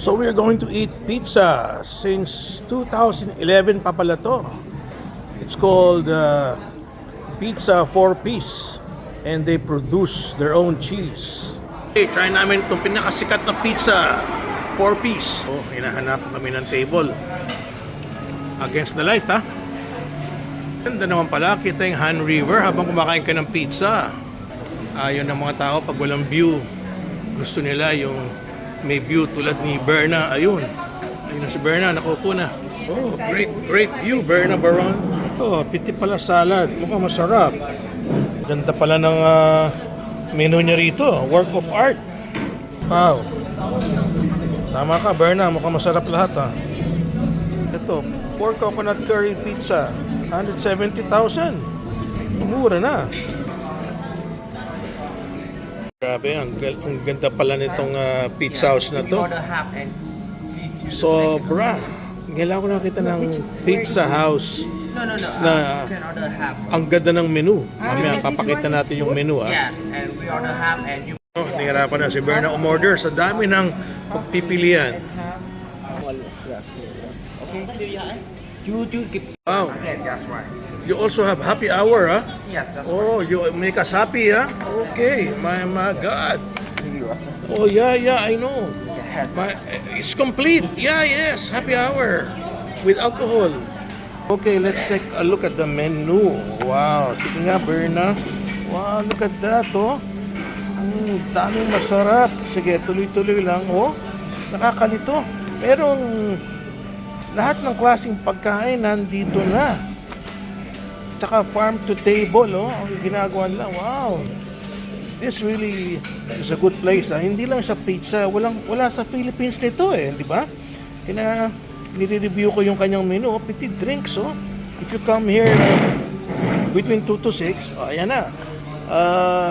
So we are going to eat pizza since 2011 pa pala to. It's called Pizza 4-piece and they produce their own cheese. Okay, try namin itong pinakasikat na pizza 4-piece. Oh, hinahanap kami ng table. Against the light, ha? Ganda naman pala, kita yung Han River habang kumakain ka ng pizza. Ayaw ng mga tao pag walang view. Gusto nila yung may view tulad ni Berna. Ayun na si Berna, nakaupo na. Oh, great view, Berna Baron. Oh, piti pala salad. Mukhang masarap. Ganda pala ng menu niya rito. Work of art. Wow. Tama ka, Berna. Mukhang masarap lahat, ha. Ito, pork coconut curry pizza. 170,000. Mura na. Grabe, ang ganda pala nitong pizza house na to. Sobra. Kailangan ko nakita ng pizza house na ang ganda ng menu. Mamaya, papakita natin yung menu. Yeah, and we order half and you... Nahirapan na si Berna umorder sa dami ng pipilian. Wow. That's right. You also have happy hour, ha? Yes, that's Oh, you make us happy, ha? Okay, my God. Oh, yeah, I know. It's complete. Yeah, yes, happy hour with alcohol. Okay, let's take a look at the menu. Wow, sige nga, Berna. Wow, look at that, oh. Daming masarap. Sige, tuloy-tuloy lang, oh. Nakakalito. Merong lahat ng klaseng pagkain nandito na. Tsaka farm to table, oh. Ang ginagawa nila, wow. This really is a good place. Hindi lang sa pizza, wala sa Philippines nito di ba? Nire-review ko yung kanyang menu, petit drinks, oh. If you come here between 2 to 6, ayan na.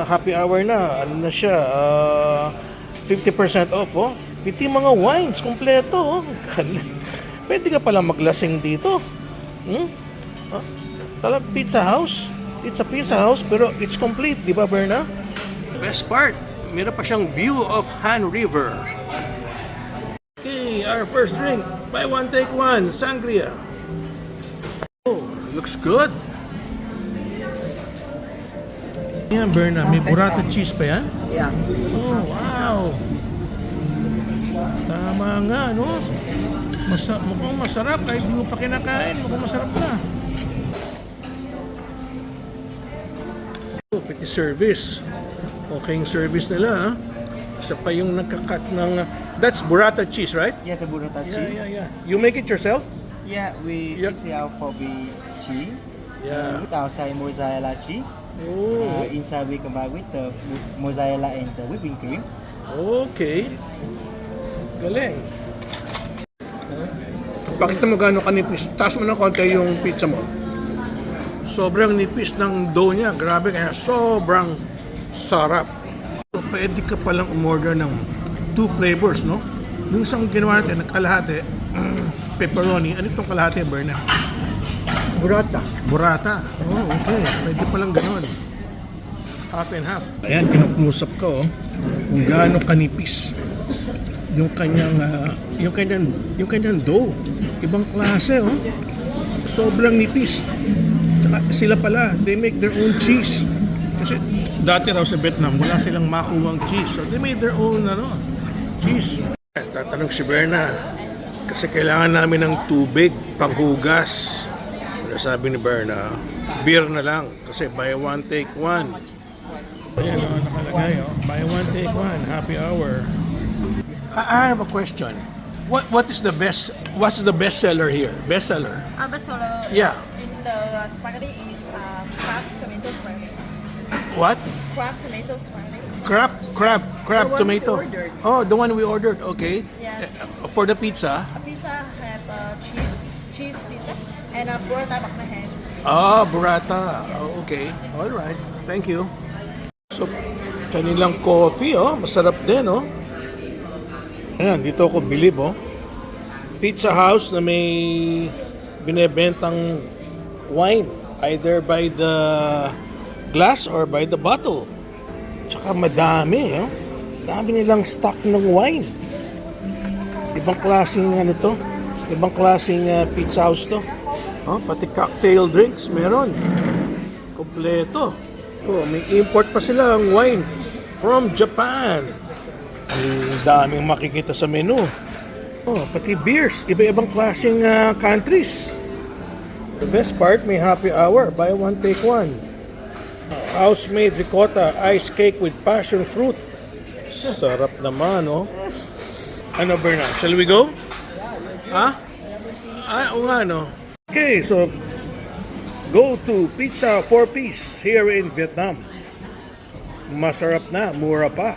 Happy hour na. Ano na siya? 50% off, oh. Piti mga wines, kompleto, oh. Pwede ka palang maglasing dito. Talag pizza house. It's a pizza house pero it's complete, di ba, Berna? Best part, meron pa siyang view of Han River. Okay, our first drink. Buy one, take one. Sangria. Oh, looks good. Yan, Berna. May burrata cheese pa yan? Yeah. Oh, wow. Tama nga, no? Mukhang masarap. Kahit di mo pa kinakain, mukhang masarap na. Oh, petit service. Okay yung service nila, ha? Isa pa yung nagkakat ng... That's burrata cheese, right? Yeah, the burrata cheese. Yeah. You make it yourself? Yeah, we sell for the cheese. Yeah. With outside mozzarella cheese. Oh. Inside we combine with the mozzarella and the whipping cream. Okay. Galing. Pakita mo gano'n kanipis. Taas mo ng konti yung pizza mo. Sobrang nipis ng dough niya. Grabe, kaya sobrang sarap. So, pwede ka palang umorder ng 2 flavors, no? Yung isang ginawa natin, kalahati, pepperoni. Ano itong kalahati, Berna? Burrata. Oh, okay. Pwede palang gano'n. Half and half. Ayan, kinukmusap ko, kung gaano kanipis yung kanyang dough. Ibang klase, oh. Sobrang nipis. Tsaka sila pala, they make their own cheese. Kasi dati raw sa Vietnam, wala silang makuwang cheese. So they made their own cheese. Tatanong si Berna, kasi kailangan namin ng tubig, panghugas. Sabi ni Berna, beer na lang. Kasi buy one, take one. Ayan, nakalagay, buy one, take one, happy hour. I have a question. What's the best seller here? Best seller? Best seller. Yeah. In the spaghetti is crab tomato spaghetti. What? Crab tomato spaghetti. Crab The one tomato. we ordered. Oh, the one we ordered. Okay. Yes. For the pizza. A pizza have cheese pizza and a burrata baknahe. Ah, burrata. Oh, okay. All right. Thank you. So, kanilang coffee, masarap din, Ayan, dito ako bilib, Pizza house na may binebentang wine, either by the glass or by the bottle. Tsaka madami, Dami nilang stock ng wine. Ibang klaseng ano to. Ibang klaseng pizza house to. Oh, pati cocktail drinks meron. Kompleto. Oh, may import pa sila ang wine from Japan. Ang daming makikita sa menu. Oh, pati beers, iba-ibang klaseng countries. The best part, may happy hour, buy one take one. House-made ricotta ice cake with passion fruit. Sarap naman, oh. Ano, Bernard? Shall we go? Ha? Oo nga, no? Okay, so go to Pizza 4 Piece here in Vietnam. Masarap na, mura pa.